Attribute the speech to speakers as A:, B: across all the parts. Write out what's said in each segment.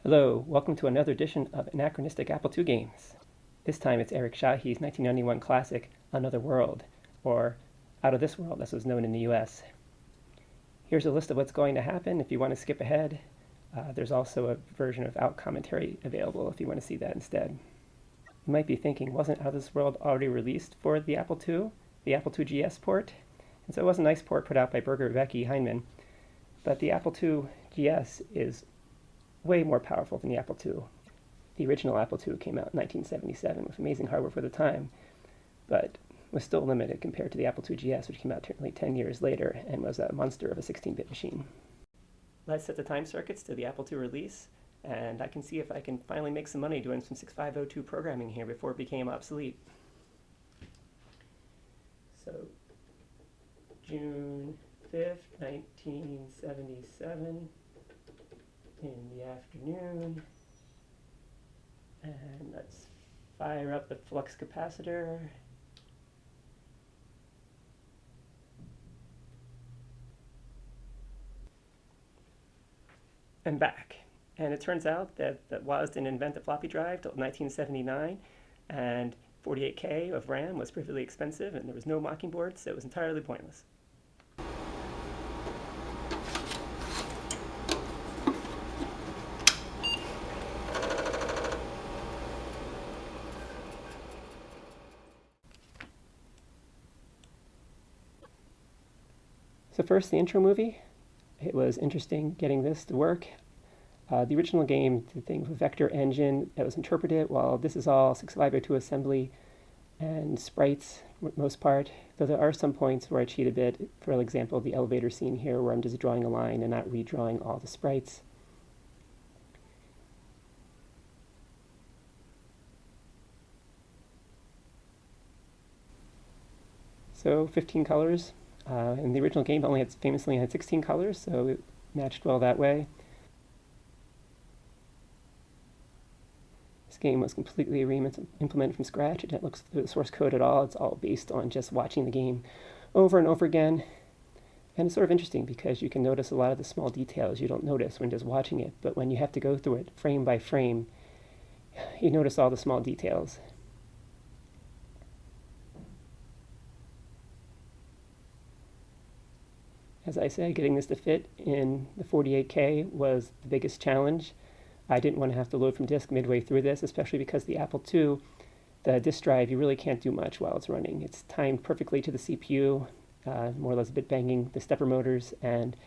A: Hello, welcome to another edition of Anachronistic Apple II Games. This time it's Eric Shahi's 1991 classic, Another World, or Out of This World as it was known in the US. Here's a list of what's going to happen if you want to skip ahead. There's also a version of Out Commentary available if you want to see that instead. You might be thinking, wasn't Out of This World already released for the Apple II GS port? And so it was a nice port put out by Berger, Becky, Heinemann. But the Apple II GS is way more powerful than the Apple II. The original Apple II came out in 1977 with amazing hardware for the time, but was still limited compared to the Apple II GS, which came out nearly 10 years later and was a monster of a 16-bit machine. Let's set the time circuits to the Apple II release, and I can see if I can finally make some money doing some 6502 programming here before it became obsolete. So, June 5th, 1977. In the afternoon, and let's fire up the flux capacitor. And back. And it turns out that Woz didn't invent the floppy drive till 1979, and 48K of RAM was prohibitively expensive, and there was no mocking board, so it was entirely pointless. So first, the intro movie. It was interesting getting this to work. The original game did things with vector engine that was interpreted, while this is all 6502 assembly and sprites for the most part, though there are some points where I cheat a bit. For example, the elevator scene here where I'm just drawing a line and not redrawing all the sprites. So 15 colors. And the original game famously had 16 colors, so it matched well that way. This game was completely implemented from scratch. It didn't look through the source code at all. It's all based on just watching the game over and over again. And it's sort of interesting because you can notice a lot of the small details you don't notice when just watching it, but when you have to go through it frame by frame, you notice all the small details. As I said, getting this to fit in the 48K was the biggest challenge. I didn't want to have to load from disk midway through this, especially because the Apple II, the disk drive, you really can't do much while it's running. It's timed perfectly to the CPU, more or less bit banging the stepper motors, and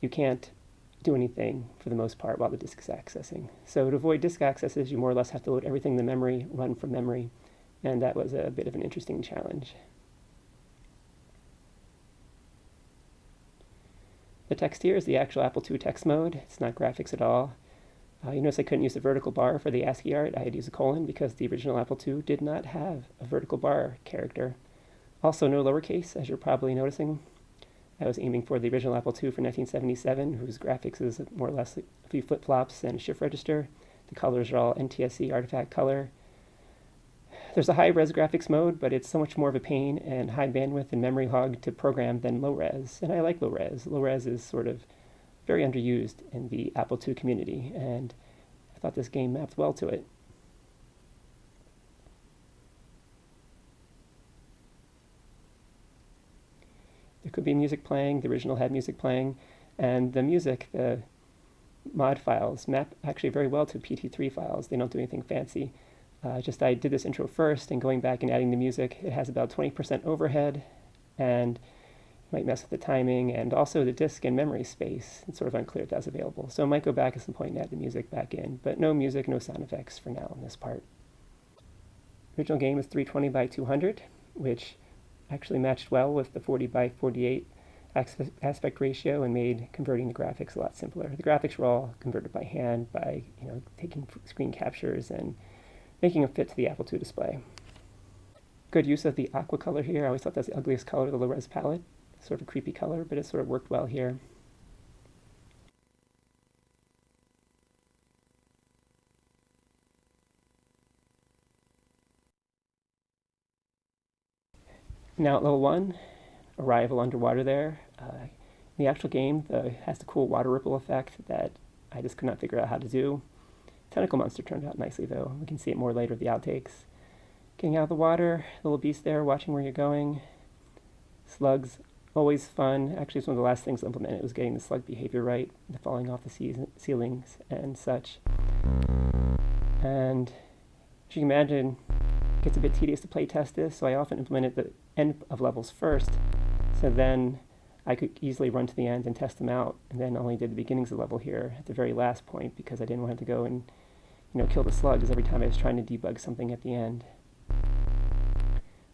A: you can't do anything for the most part while the disk is accessing. So to avoid disk accesses, you more or less have to load everything in the memory, run from memory, and that was a bit of an interesting challenge. The text here is the actual Apple II text mode. It's not graphics at all. You notice I couldn't use the vertical bar for the ASCII art. I had to use a colon because the original Apple II did not have a vertical bar character. Also no lowercase, as you're probably noticing. I was aiming for the original Apple II for 1977, whose graphics is more or less a few flip-flops and a shift register. The colors are all NTSC artifact color. There's a high-res graphics mode, but it's so much more of a pain and high bandwidth and memory hog to program than low-res. And I like low-res. Low-res is sort of very underused in the Apple II community, and I thought this game mapped well to it. There could be music playing. The original had music playing, and the music, the mod files, map actually very well to PT3 files. They don't do anything fancy. I did this intro first, and going back and adding the music, it has about 20% overhead, and might mess with the timing, and also the disk and memory space. It's sort of unclear if that's available. So I might go back at some point and add the music back in, but no music, no sound effects for now on this part. The original game is 320 by 200, which actually matched well with the 40 by 48 aspect ratio and made converting the graphics a lot simpler. The graphics were all converted by hand by taking screen captures and making them fit to the Apple II display. Good use of the aqua color here. I always thought that's the ugliest color of the low-res palette. Sort of a creepy color, but it sort of worked well here. Now at level 1, arrival underwater there. The actual game has the cool water ripple effect that I just could not figure out how to do. Tentacle monster turned out nicely, though. We can see it more later with the outtakes. Getting out of the water, little beast there, watching where you're going. Slugs, always fun. Actually, it's one of the last things implemented. It was getting the slug behavior right, the falling off the ceilings and such. And as you can imagine, it gets a bit tedious to play test this, so I often implemented the end of levels first, so then I could easily run to the end and test them out, and then only did the beginnings of the level here at the very last point because I didn't want to go and kill the slugs every time I was trying to debug something at the end.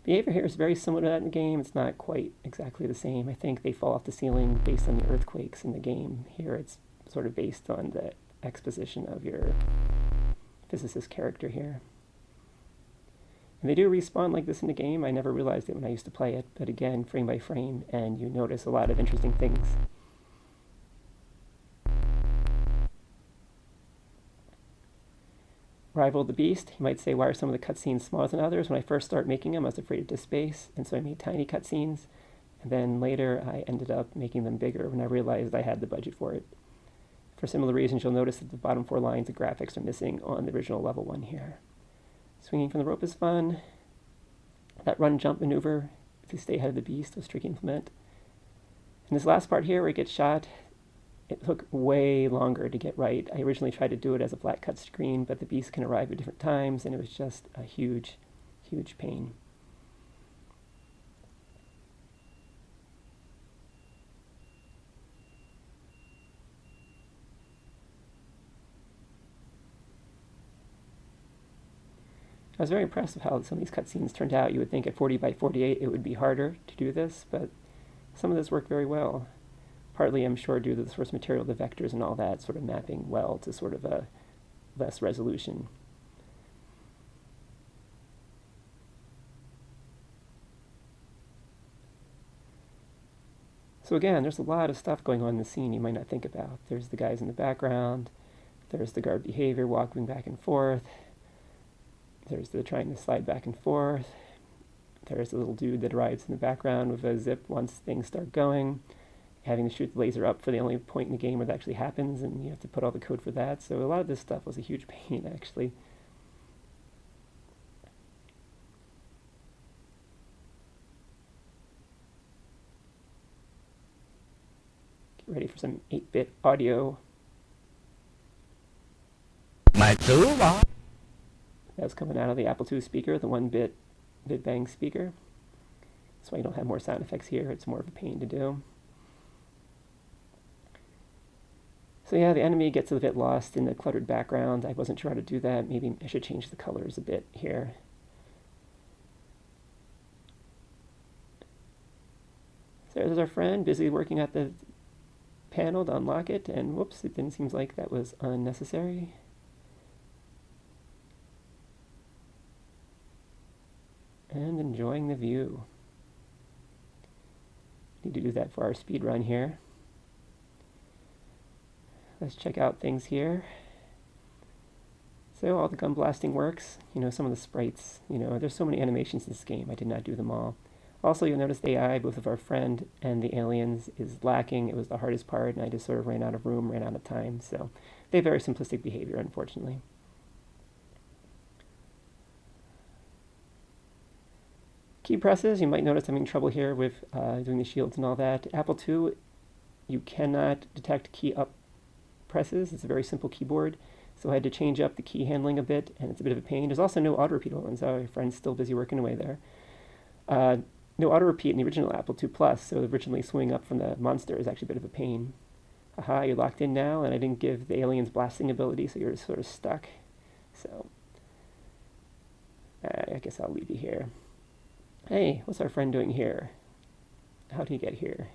A: Behavior here is very similar to that in the game. It's not quite exactly the same. I think they fall off the ceiling based on the earthquakes in the game. Here it's sort of based on the exposition of your physicist character here. And they do respawn like this in the game. I never realized it when I used to play it, but again, frame by frame, and you notice a lot of interesting things. Rival of the Beast. You might say, why are some of the cutscenes smaller than others? When I first started making them, I was afraid of disk space, and so I made tiny cutscenes. And then later, I ended up making them bigger when I realized I had the budget for it. For similar reasons, you'll notice that the bottom 4 lines of graphics are missing on the original level 1 here. Swinging from the rope is fun. That run-jump maneuver, if you stay ahead of the beast, was tricky to implement. And this last part here where it gets shot, it took way longer to get right. I originally tried to do it as a flat cut screen, but the beast can arrive at different times, and it was just a huge, huge pain. I was very impressed with how some of these cutscenes turned out. You would think at 40 by 48 it would be harder to do this, but some of this worked very well. Partly, I'm sure, due to the source material, the vectors and all that sort of mapping well to sort of a less resolution. So again, there's a lot of stuff going on in the scene you might not think about. There's the guys in the background, there's the guard behavior walking back and forth, there's the trying to slide back and forth, there's the little dude that arrives in the background with a zip once things start going, having to shoot the laser up for the only point in the game where that actually happens, and you have to put all the code for that. So a lot of this stuff was a huge pain, actually. Get ready for some 8-bit audio. That was coming out of the Apple II speaker, the 1-bit bang speaker. That's why you don't have more sound effects here. It's more of a pain to do. So yeah, the enemy gets a bit lost in the cluttered background. I wasn't sure how to do that. Maybe I should change the colors a bit here. So there's our friend, busy working at the panel to unlock it, and whoops, it didn't seem like that was unnecessary. And enjoying the view. Need to do that for our speed run here. Let's check out things here. So all the gun blasting works. Some of the sprites, there's so many animations in this game. I did not do them all. Also, you'll notice the AI, both of our friend and the aliens, is lacking. It was the hardest part, and I just sort of ran out of room, ran out of time. So they have very simplistic behavior, unfortunately. Keypresses, you might notice I'm having trouble here with doing the shields and all that. Apple II, you cannot detect key up presses. It's a very simple keyboard, so I had to change up the key handling a bit, and it's a bit of a pain. There's also no auto repeat ones. Our friend's still busy working away there. No auto repeat in the original Apple II Plus, so originally swinging up from the monster is actually a bit of a pain. Aha, you're locked in now, and I didn't give the aliens blasting ability, so you're sort of stuck. So I guess I'll leave you here. Hey, what's our friend doing here? How do you get here?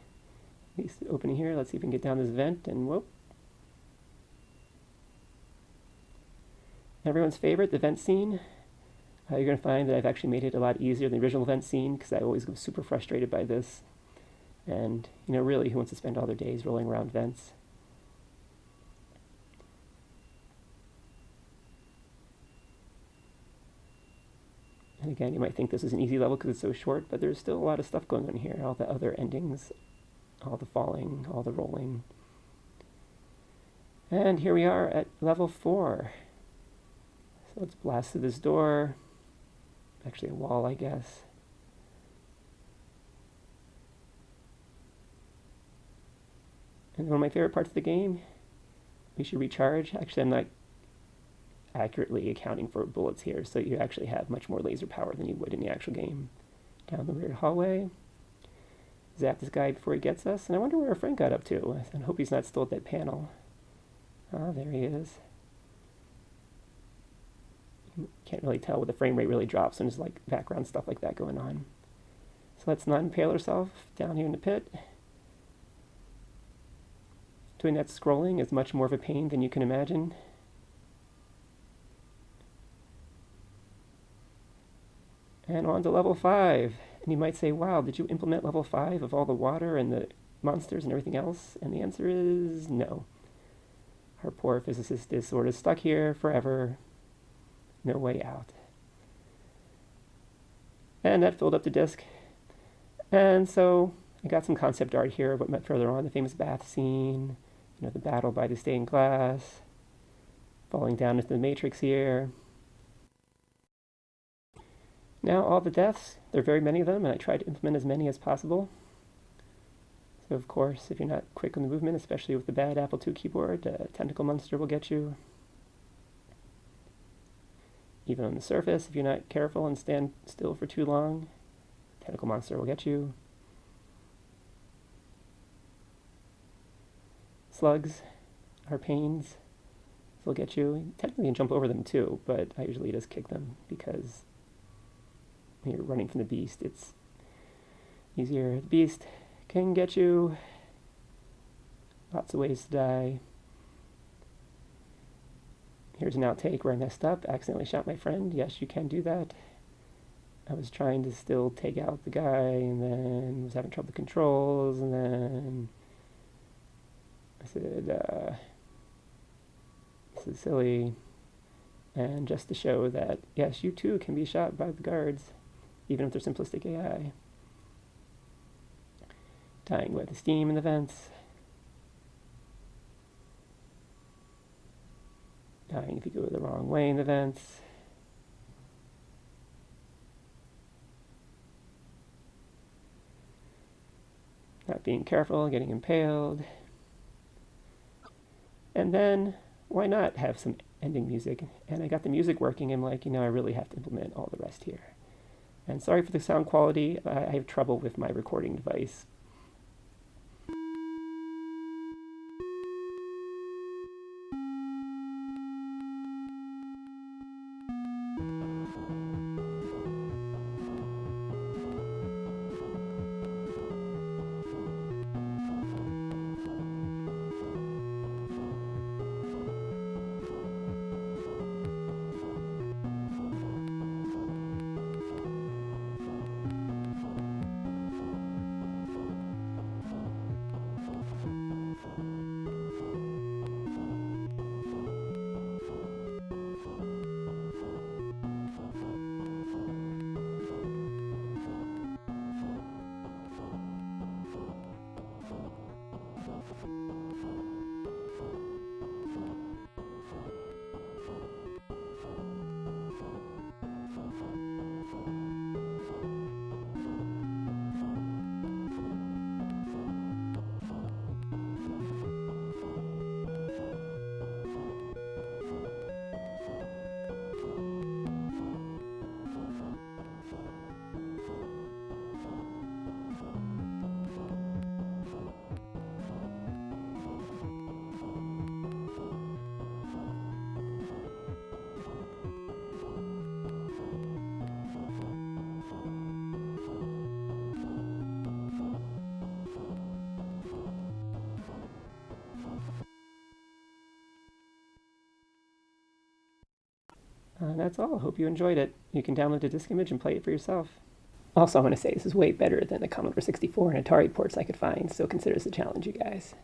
A: He's opening here. Let's see if we can get down this vent, and whoop. Everyone's favorite, the vent scene. You're going to find that I've actually made it a lot easier than the original vent scene, because I always was super frustrated by this. And, really, who wants to spend all their days rolling around vents? And again, you might think this is an easy level because it's so short, but there's still a lot of stuff going on here. All the other endings, all the falling, all the rolling. And here we are at level 4. So let's blast through this door. Actually a wall, I guess. And one of my favorite parts of the game, we should recharge. Actually, I'm not accurately accounting for bullets here, so you actually have much more laser power than you would in the actual game. Down the weird hallway. Zap this guy before he gets us, and I wonder where our friend got up to. I hope he's not still at that panel. Ah, there he is. You can't really tell with the frame rate really drops, and there's like background stuff like that going on. So let's not impale ourselves down here in the pit. Doing that scrolling is much more of a pain than you can imagine. And on to level 5. And you might say, wow, did you implement level 5 of all the water and the monsters and everything else? And the answer is no. Our poor physicist is sort of stuck here forever. No way out. And that filled up the disk. And so I got some concept art here, but went further on, the famous bath scene. The battle by the stained glass, falling down into the matrix here. Now all the deaths, there are very many of them, and I tried to implement as many as possible. So of course, if you're not quick on the movement, especially with the bad Apple II keyboard, a tentacle monster will get you. Even on the surface, if you're not careful and stand still for too long, a tentacle monster will get you. Slugs are pains. They'll get you. Technically, you can jump over them too, but I usually just kick them because when you're running from the beast, it's easier. The beast can get you. Lots of ways to die. Here's an outtake where I messed up, accidentally shot my friend. Yes, you can do that. I was trying to still take out the guy, and then was having trouble with the controls, and then I said, this is silly. And just to show that, yes, you too can be shot by the guards, even if they're simplistic AI. Dying by the steam in the vents. Dying if you go the wrong way in the vents. Not being careful, getting impaled. And then, why not have some ending music? And I got the music working, and like, I really have to implement all the rest here. And sorry for the sound quality, I have trouble with my recording device. That's all. Hope you enjoyed it. You can download the disk image and play it for yourself. Also, I want to say this is way better than the Commodore 64 and Atari ports I could find, so consider this a challenge, you guys.